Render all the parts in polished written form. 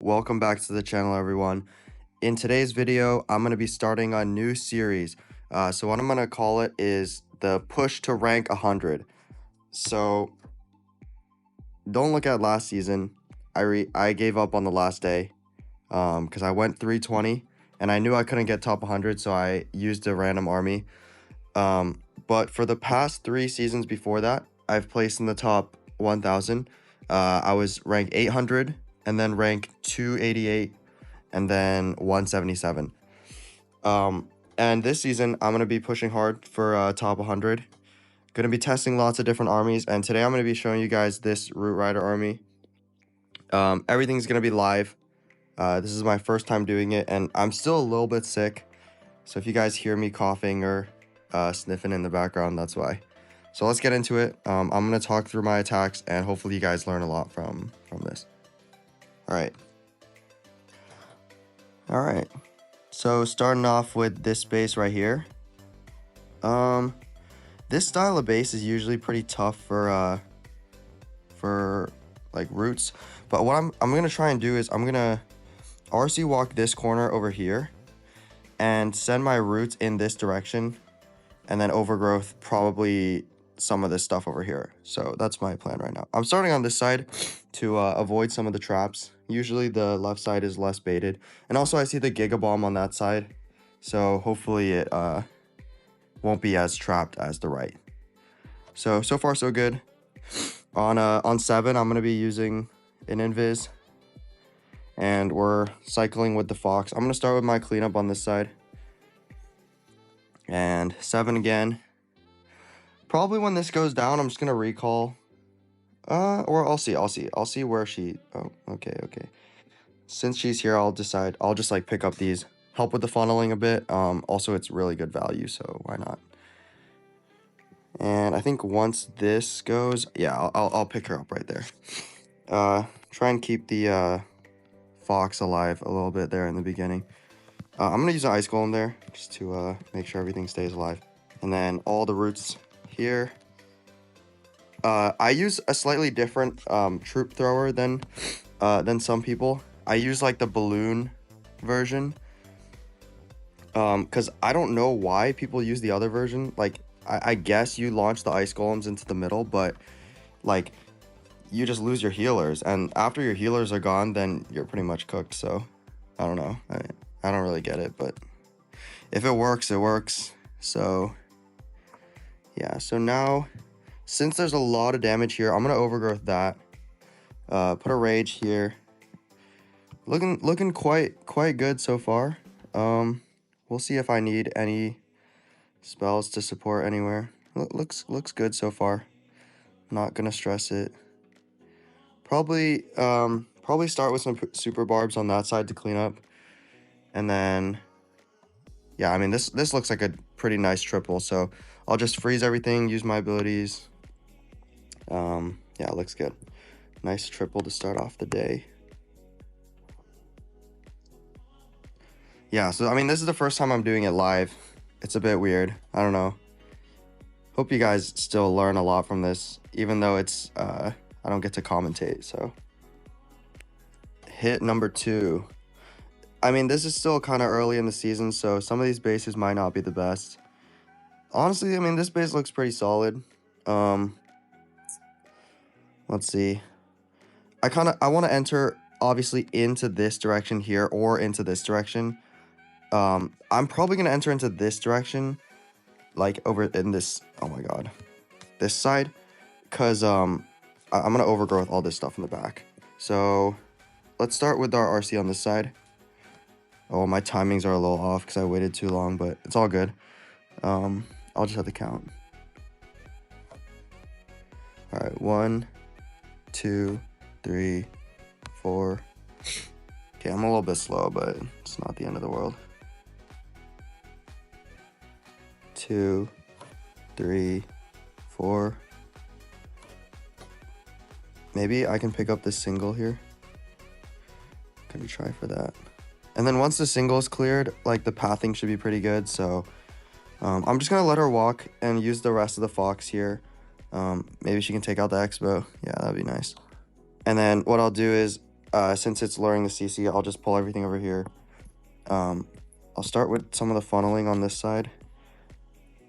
welcome back to the channel, everyone. In today's video, I'm going to be starting a new series. So what I'm going to call it is the push to rank 100. So don't look at last season. I gave up on the last day because I went 320 and I knew I couldn't get top 100, so I used a random army. But for the past 3 seasons before that, I've placed in the top 1000. I was ranked 800 and then ranked 288 and then 177. And this season I'm going to be pushing hard for top 100. Going to be testing lots of different armies, and today I'm going to be showing you guys this Root Rider army. Everything's going to be live. This is my first time doing it, and I'm still a little bit sick. So if you guys hear me coughing or sniffing in the background, that's why. So let's get into it. I'm going to talk through my attacks, and hopefully you guys learn a lot from this. All right. So starting off with this base right here. This style of base is usually pretty tough for like roots. But what I'm going to try and do is I'm going to RC walk this corner over here and send my roots in this direction, and then overgrowth probably some of this stuff over here. So that's my plan right now. I'm starting on this side to avoid some of the traps. Usually the left side is less baited, and also I see the Giga Bomb on that side, so hopefully it won't be as trapped as the right. So far so good. On 7 I'm gonna be using an invis, and we're cycling with the Fox. I'm gonna start with my cleanup on this side, and 7 again. Probably when this goes down, I'm just gonna recall. Or I'll see where she. Oh, okay. Since she's here, I'll decide. I'll just like pick up these, help with the funneling a bit. Also, it's really good value, so why not? And I think once this goes, yeah, I'll pick her up right there. Try and keep the Fox alive a little bit there in the beginning. I'm gonna use an Ice Golem there just to make sure everything stays alive, and then all the roots here. I use a slightly different troop thrower than some people. I use like the balloon version, because I don't know why people use the other version. Like I guess you launch the Ice Golems into the middle, but like you just lose your healers, and after your healers are gone, then you're pretty much cooked. So I don't know. I don't really get it, but if it works, it works. So yeah, so now, since there's a lot of damage here, I'm gonna overgrowth that. Put a rage here. Looking quite good so far. We'll see if I need any spells to support anywhere. Looks good so far. Not gonna stress it. Probably start with some super barbs on that side to clean up, and then yeah, I mean this looks like a pretty nice triple. So I'll just freeze everything, use my abilities. Yeah, it looks good. Nice triple to start off the day. Yeah, so I mean, this is the first time I'm doing it live. It's a bit weird. I don't know. Hope you guys still learn a lot from this, even though it's I don't get to commentate. So hit number 2. I mean, this is still kind of early in the season, so some of these bases might not be the best. Honestly, I mean, this base looks pretty solid. Let's see. I want to enter obviously into this direction here or into this direction. I'm probably gonna enter into this direction, like over in this. Oh my god, this side, cause I'm gonna overgrowth all this stuff in the back. So let's start with our RC on this side. Oh, my timings are a little off because I waited too long, but it's all good. I'll just have to count. All right, 1, 2, 3, 4. Okay, I'm a little bit slow, but it's not the end of the world. 2, 3, 4. Maybe I can pick up this single here. Gonna try for that. And then once the single is cleared, like the pathing should be pretty good. So I'm just gonna let her walk and use the rest of the Fox here. Maybe she can take out the Expo. Yeah, that'd be nice. And then what I'll do is since it's lowering the CC, I'll just pull everything over here. I'll start with some of the funneling on this side.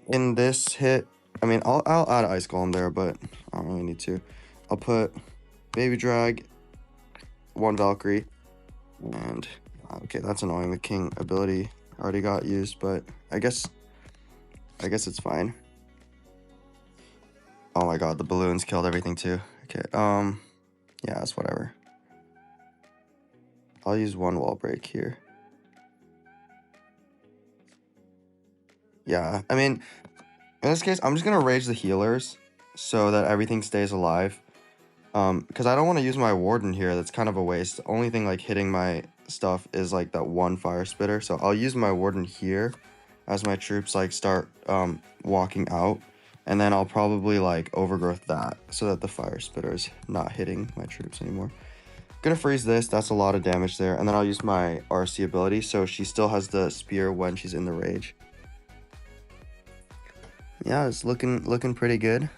In this hit, I mean, I'll add Ice Golem there, but I don't really need to. I'll put Baby Drag, 1 Valkyrie, and okay, that's annoying. The King ability already got used, but I guess it's fine. Oh my god, the balloons killed everything too. Okay, yeah, it's whatever. I'll use 1 wall break here. Yeah, I mean, in this case, I'm just gonna rage the healers so that everything stays alive. Because I don't want to use my Warden here. That's kind of a waste. The only thing like hitting my stuff is like that 1 fire spitter. So I'll use my Warden here as my troops like start walking out. And then I'll probably like overgrowth that so that the fire spitter is not hitting my troops anymore. Gonna freeze this. That's a lot of damage there. And then I'll use my RC ability so she still has the spear when she's in the rage. Yeah, it's looking pretty good.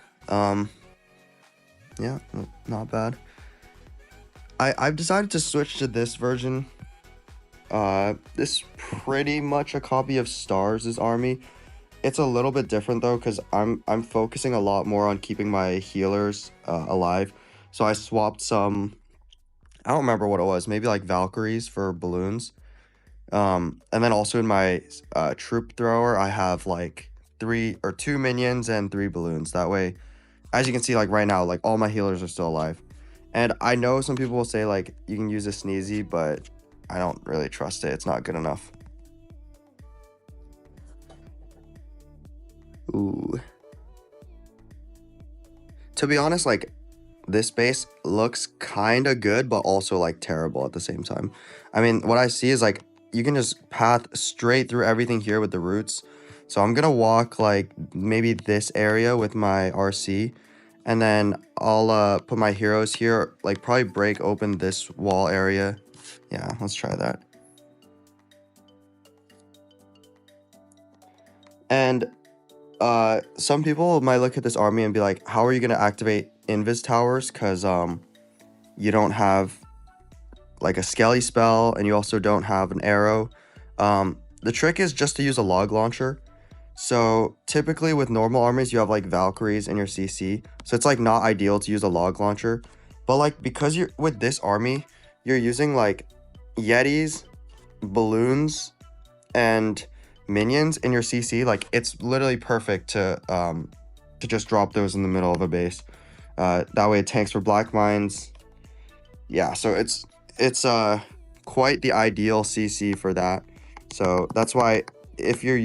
Yeah, not bad. I've decided to switch to this version. This is pretty much a copy of Stars' army. It's a little bit different though, because I'm focusing a lot more on keeping my healers alive. So I swapped some, I don't remember what it was, maybe like Valkyries for balloons. And then also in my troop thrower, I have like 2 minions and 3 balloons. That way, as you can see, like right now, like all my healers are still alive. And I know some people will say like you can use a Sneezy, but I don't really trust it. It's not good enough. Ooh. To be honest, like this base looks kind of good, but also like terrible at the same time. I mean, what I see is like you can just path straight through everything here with the roots. So I'm gonna walk like maybe this area with my RC. And then I'll put my heroes here, like probably break open this wall area. Yeah, let's try that. And some people might look at this army and be like, how are you gonna activate invis towers? Because you don't have like a skelly spell and you also don't have an arrow. The trick is just to use a log launcher. So typically with normal armies, you have like Valkyries in your CC. So it's like not ideal to use a log launcher. But like because you're with this army, you're using like Yetis, balloons, and minions in your CC. Like it's literally perfect to just drop those in the middle of a base. That way it tanks for black mines. Yeah, so it's quite the ideal CC for that. So that's why if you're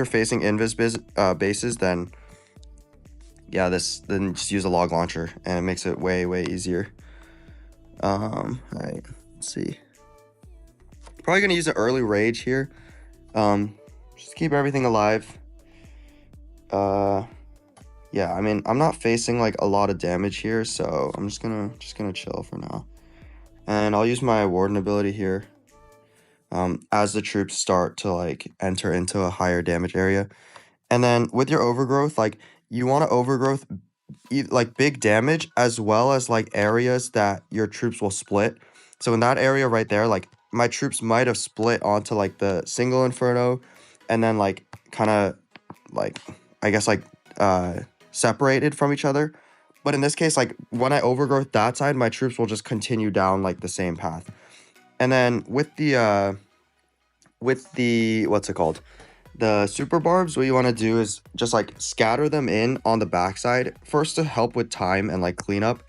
facing invis bases, then yeah, then just use a log launcher and it makes it way easier. All right, let's see. Probably gonna use an early rage here. Just keep everything alive. Yeah, I mean, I'm not facing like a lot of damage here, so I'm just gonna chill for now. And I'll use my Warden ability here. As the troops start to like enter into a higher damage area. And then with your overgrowth, like you want to overgrowth like big damage as well as like areas that your troops will split. So in that area right there, like my troops might have split onto like the single inferno and then like kind of like I guess like separated from each other. But in this case, like when I overgrowth that side, my troops will just continue down like the same path. And then with the what's it called? The super barbs, what you want to do is just like scatter them in on the backside first to help with time and like cleanup.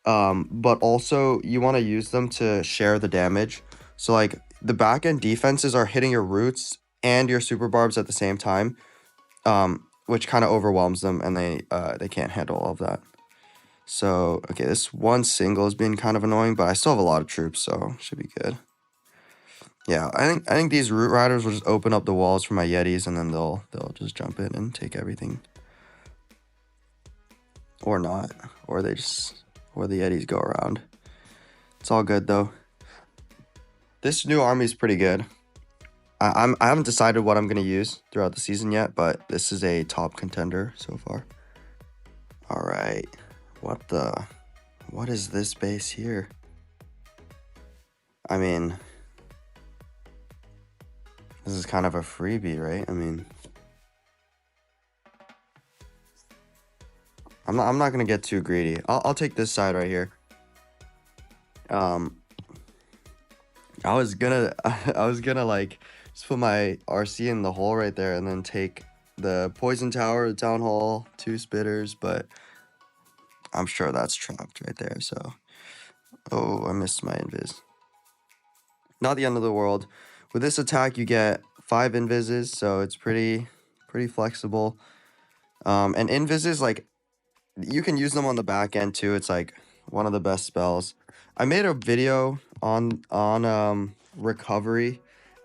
But also you want to use them to share the damage. So like the back end defenses are hitting your roots and your super barbs at the same time, which kind of overwhelms them and they can't handle all of that. So okay, this one single has been kind of annoying, but I still have a lot of troops, so should be good. Yeah, I think these root riders will just open up the walls for my Yetis, and then they'll just jump in and take everything. Or not, or the Yetis go around. It's all good though. This new army is pretty good. I haven't decided what I'm gonna use throughout the season yet, but this is a top contender so far. All right, what is this base here? I mean, this is kind of a freebie, right? I mean, I'm not gonna get too greedy. I'll take this side right here. I was gonna I was gonna like just put my RC in the hole right there and then take the poison tower, the town hall, 2 spitters, but I'm sure that's trapped right there. So, oh, I missed my invis. Not the end of the world. With this attack, you get 5 invises, so it's pretty flexible. And invises, like, you can use them on the back end too. It's like one of the best spells. I made a video on recovery.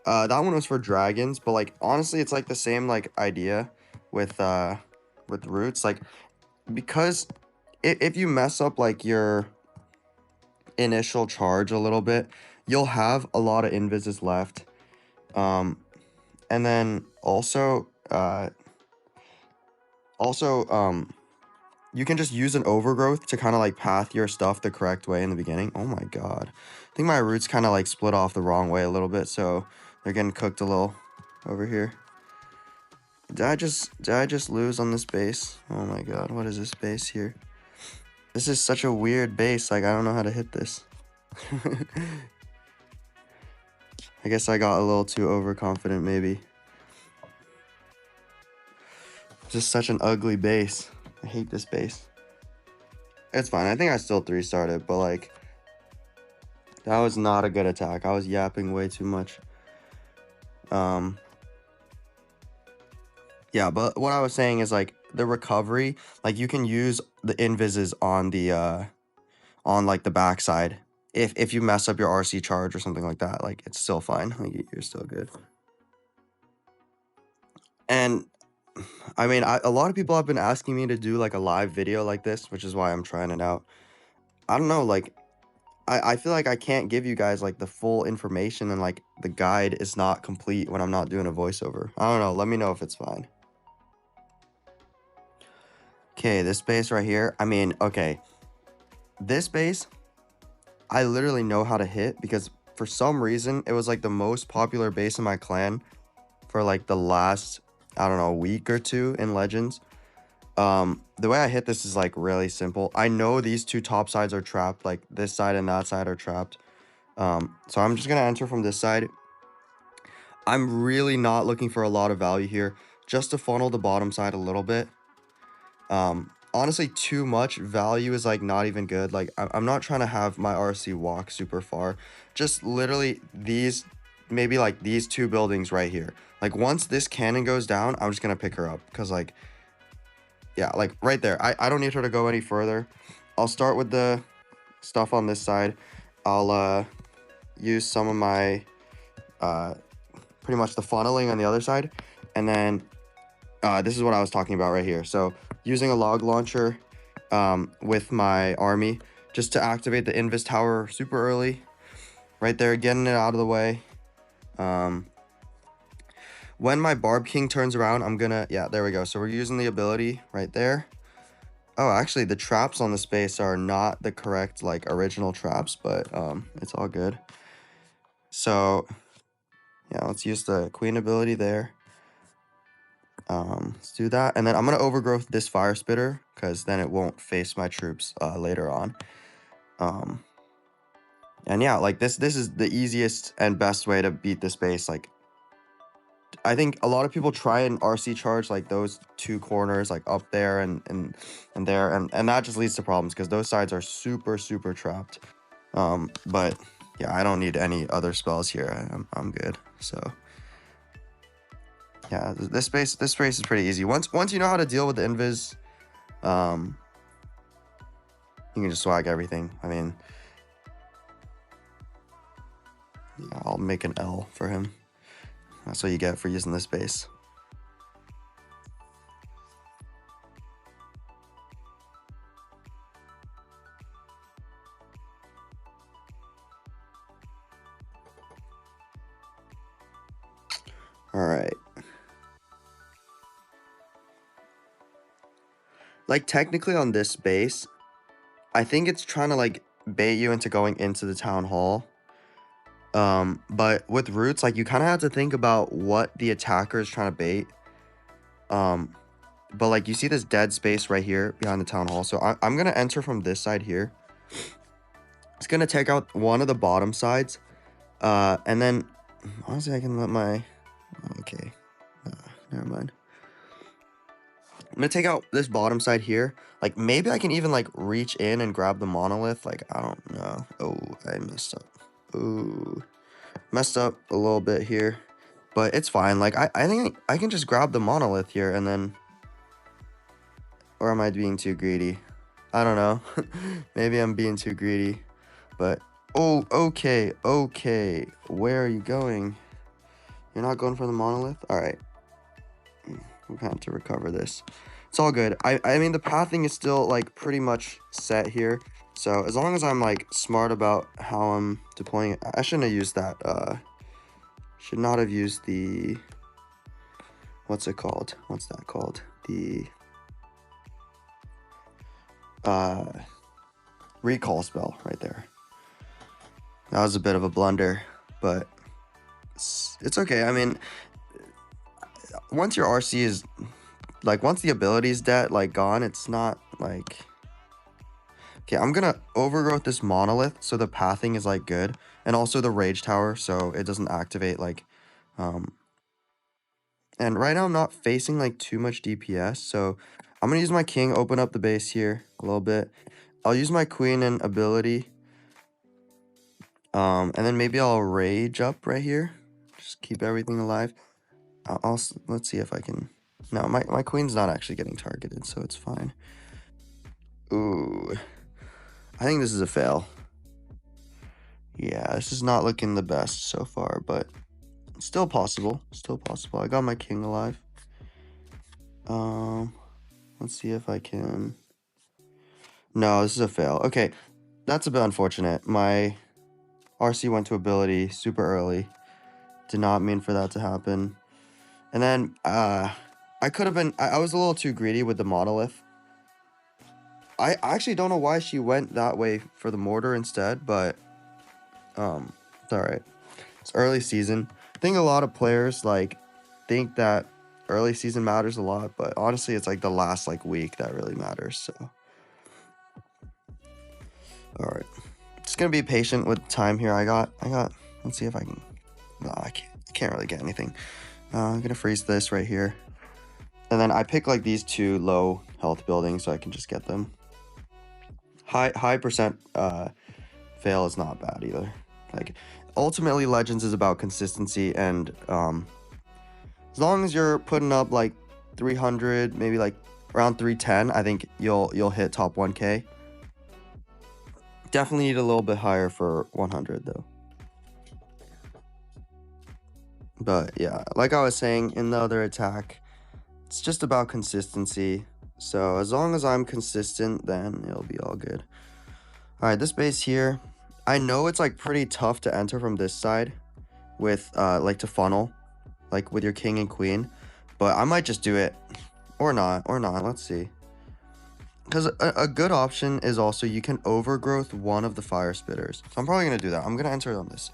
That one was for dragons, but like honestly, it's like the same like idea with roots. Like, because if you mess up like your initial charge a little bit, you'll have a lot of invises left. And then also you can just use an overgrowth to kind of like path your stuff the correct way in the beginning. Oh my god. I think my roots kind of like split off the wrong way a little bit, so they're getting cooked a little over here. Did I just lose on this base? Oh my god, what is this base here? This is such a weird base, like I don't know how to hit this. I guess I got a little too overconfident maybe. Just such an ugly base. I hate this base. It's fine. I think I still 3-starred it, but like that was not a good attack. I was yapping way too much. Yeah, but what I was saying is like the recovery, like you can use the invises on the on like the backside. If you mess up your RC charge or something like that, like it's still fine. Like you're still good. And I mean, a lot of people have been asking me to do like a live video like this, which is why I'm trying it out. I don't know, like I feel like I can't give you guys like the full information, and like the guide is not complete when I'm not doing a voiceover. I don't know. Let me know if it's fine. Okay, this base right here. I mean, okay. This base, I literally know how to hit because for some reason, it was like the most popular base in my clan for like the last, I don't know, week or two in Legends. The way I hit this is like really simple. I know these 2 top sides are trapped, like this side and that side are trapped. So I'm just gonna enter from this side. I'm really not looking for a lot of value here, just to funnel the bottom side a little bit. Honestly, too much value is like not even good. Like I'm not trying to have my RC walk super far. Just literally these, maybe like these 2 buildings right here. Like once this cannon goes down, I'm just gonna pick her up because like, yeah, like right there. I don't need her to go any further. I'll start with the stuff on this side. I'll use some of my pretty much the funneling on the other side, and then this is what I was talking about right here. So using a log launcher with my army just to activate the invis tower super early, right there, getting it out of the way. When my Barb King turns around, I'm gonna, yeah, there we go. So we're using the ability right there. Oh, actually the traps on the space are not the correct like original traps, but it's all good. So yeah, let's use the queen ability there. Let's do that, and then I'm gonna overgrowth this fire spitter because then it won't face my troops later on. And yeah, like this is the easiest and best way to beat this base. Like I think a lot of people try and RC charge like those 2 corners, like up there and there, and that just leads to problems because those sides are super trapped. But yeah, I don't need any other spells here. I'm good. So yeah, this race is pretty easy. Once you know how to deal with the invis, you can just swag everything. I mean, yeah, I'll make an L for him. That's what you get for using this base. All right. Like technically on this base, I think it's trying to like bait you into going into the town hall. But with roots, like, you kind of have to think about what the attacker is trying to bait. But like, you see this dead space right here behind the town hall. So I'm gonna enter from this side here. It's gonna take out one of the bottom sides. And then honestly, I can let my okay. Never mind. I'm gonna take out this bottom side here. Like, maybe I can even like reach in and grab the monolith. Like, I don't know. Oh, I messed up. Ooh, messed up a little bit here, but it's fine. Like, I think I can just grab the monolith here and then, or am I being too greedy? I don't know. Maybe I'm being too greedy, but oh, okay. Where are you going? You're not going for the monolith? All right. We're gonna have to recover this. It's all good. I mean, the pathing is still like pretty much set here. So as long as I'm like smart about how I'm deploying it, I shouldn't have used that. Should not have used the, what's it called? What's that called? The recall spell right there. That was a bit of a blunder, but it's okay. I mean, once your RC is like, once the ability is dead, like gone, it's not like, okay, I'm gonna overgrowth this monolith so the pathing is like good, and also the rage tower so it doesn't activate like, and right now I'm not facing like too much DPS, so I'm gonna use my king, open up the base here a little bit. I'll use my queen and ability, and then maybe I'll rage up right here, just keep everything alive. Let's see if I can. No, my queen's not actually getting targeted, so it's fine. Ooh, I think this is a fail. Yeah, this is not looking the best so far, but still possible. Still possible. I got my king alive. Let's see if I can. No, this is a fail. Okay, that's a bit unfortunate. My RC went to ability super early. Did not mean for that to happen. And then, I could have been. I was a little too greedy with the monolith. I actually don't know why she went that way for the mortar instead, but it's all right. It's early season. I think a lot of players like think that early season matters a lot, but honestly, it's like the last like week that really matters. So, all right, just gonna be patient with time here. I got. Let's see if I can. No, I can't really get anything. I'm gonna freeze this right here, and then I pick like these two low health buildings so I can just get them. High percent fail is not bad either. Like, ultimately, Legends is about consistency, and as long as you're putting up like 300, maybe like around 310, I think you'll hit top 1K. Definitely need a little bit higher for 100 though. But yeah, like I was saying in the other attack, it's just about consistency. So as long as I'm consistent, then it'll be all good. All right, this base here, I know it's like pretty tough to enter from this side with like to funnel, like with your king and queen, but I might just do it, or not. Let's see. Because a good option is also you can overgrowth one of the fire spitters. So I'm probably gonna do that. I'm gonna enter it on this.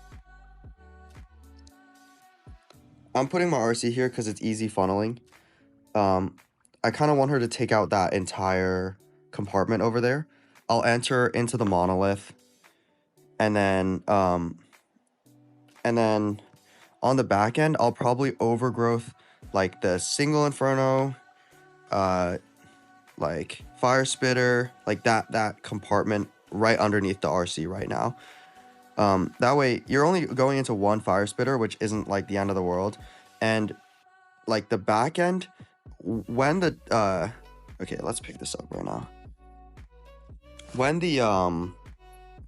I'm putting my RC here because it's easy funneling. I kind of want her to take out that entire compartment over there. I'll enter into the monolith, and then on the back end, I'll probably overgrowth like the single inferno, like fire spitter, like that compartment right underneath the RC right now. That way you're only going into one fire spitter, which isn't like the end of the world. And like the back end, when the okay, let's pick this up right now. When the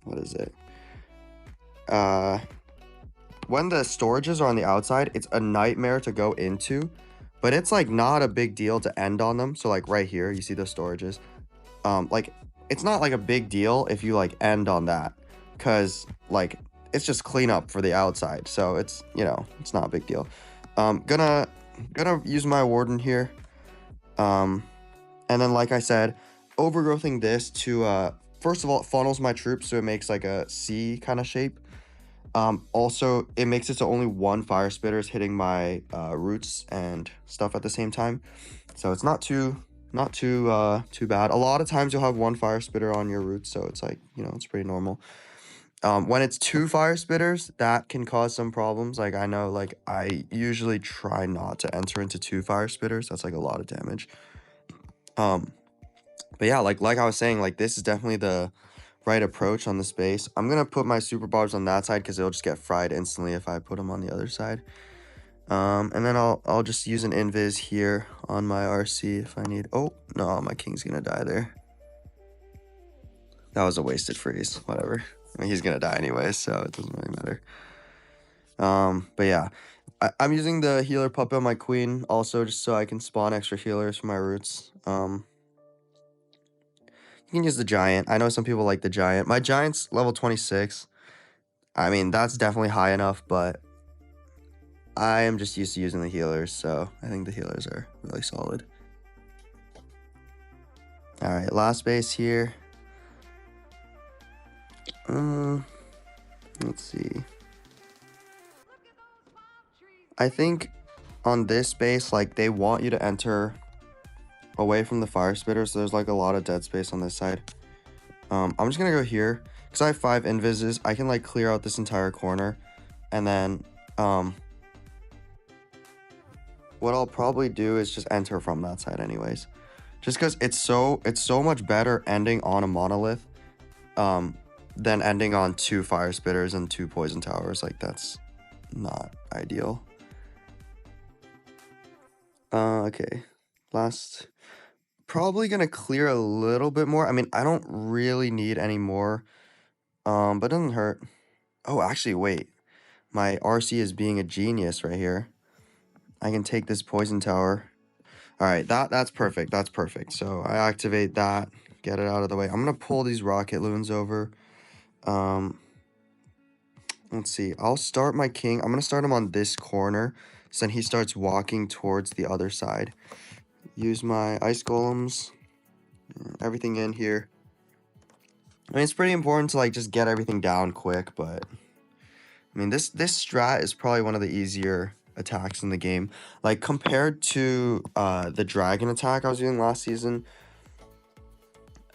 what is it? When the storages are on the outside, it's a nightmare to go into, but it's like not a big deal to end on them. So like right here, you see the storages. Like it's not like a big deal if you like end on that, because like it's just cleanup for the outside. So it's, you know, it's not a big deal. Gonna use my warden here. And then like I said, overgrowthing this to first of all, it funnels my troops so it makes like a C kind of shape. Also, it makes it so only one fire spitter is hitting my roots and stuff at the same time. So it's not too bad. A lot of times you'll have one fire spitter on your roots, so it's like, you know, it's pretty normal. When it's two fire spitters, that can cause some problems. Like, I know, like, I usually try not to enter into two fire spitters. That's like a lot of damage. But yeah, like I was saying, like, this is definitely the right approach on this base. I'm gonna put my super barbs on that side because it'll just get fried instantly if I put them on the other side. And then I'll just use an invis here on my RC if I need. Oh no, my king's gonna die there. That was a wasted freeze. Whatever. I mean, he's gonna die anyway, so it doesn't really matter. But yeah, I'm using the healer puppet on my queen also just so I can spawn extra healers for my roots. You can use the giant. I know some people like the giant. My giant's level 26. I mean, that's definitely high enough, but I am just used to using the healers, so I think the healers are really solid. All right, last base here. Let's see. I think on this base, like, they want you to enter away from the fire spitter, so there's like a lot of dead space on this side. I'm just gonna go here because I have 5 invises. I can like clear out this entire corner, and then what I'll probably do is just enter from that side anyways, just because it's so much better ending on a monolith than ending on 2 fire spitters and 2 poison towers. Like, that's not ideal. Okay, last, probably gonna clear a little bit more. I mean, I don't really need any more, but it doesn't hurt. Oh, actually, wait, my RC is being a genius right here. I can take this poison tower. All right, that's perfect. That's perfect. So I activate that, get it out of the way. I'm gonna pull these rocket loons over. Let's see. I'll start my king. I'm gonna start him on this corner, so then he starts walking towards the other side. Use my ice golems, everything in here. I mean, it's pretty important to like just get everything down quick, but I mean, this strat is probably one of the easier attacks in the game. Like, compared to the dragon attack I was using last season,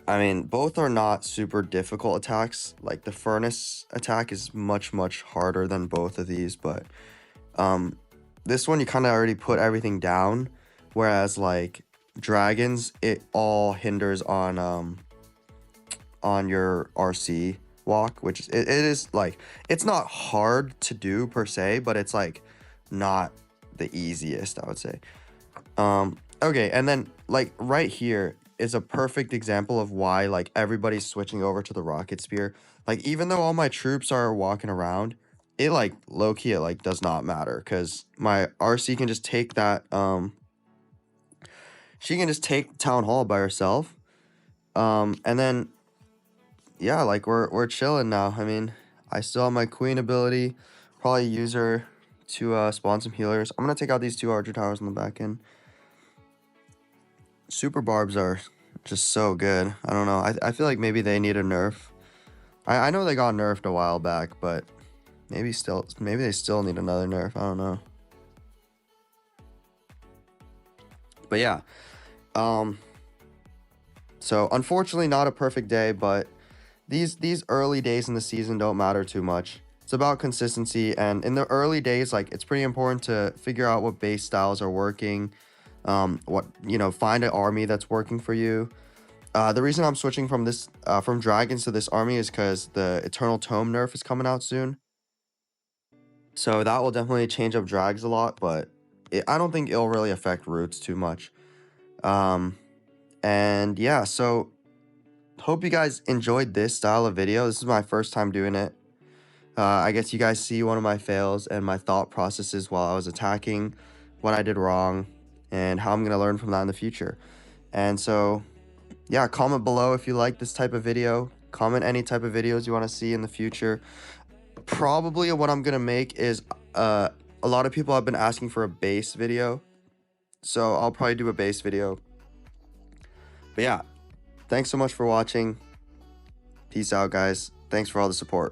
I mean, both are not super difficult attacks. Like, the furnace attack is much harder than both of these, but this one you kind of already put everything down, whereas like dragons, it all hinders on your RC walk, which it is like, it's not hard to do per se, but it's like not the easiest, I would say. Okay, and then like right here is a perfect example of why like everybody's switching over to the rocket spear. Like, even though all my troops are walking around, it like low-key it like does not matter because my RC can just take that she can just take town hall by herself. And then yeah, like we're chilling now. I mean, I still have my queen ability, probably use her to spawn some healers. I'm gonna take out these 2 archer towers on the back end. Super barbs are just so good. I don't know, I feel like maybe they need a nerf. I know they got nerfed a while back, but maybe they still need another nerf. I don't know. But yeah, so unfortunately not a perfect day, but these early days in the season don't matter too much. It's about consistency, and in the early days, like, it's pretty important to figure out what base styles are working, what, you know, find an army that's working for you. The reason I'm switching from this from dragons to this army is because the Eternal Tome nerf is coming out soon, so that will definitely change up drags a lot, but I don't think it'll really affect roots too much. And yeah, so hope you guys enjoyed this style of video. This is my first time doing it. I guess you guys see one of my fails and my thought processes while I was attacking, what I did wrong, and how I'm going to learn from that in the future. And so, yeah, comment below if you like this type of video. Comment any type of videos you want to see in the future. Probably what I'm going to make is, a lot of people have been asking for a base video, so I'll probably do a base video. But yeah, thanks so much for watching. Peace out, guys. Thanks for all the support.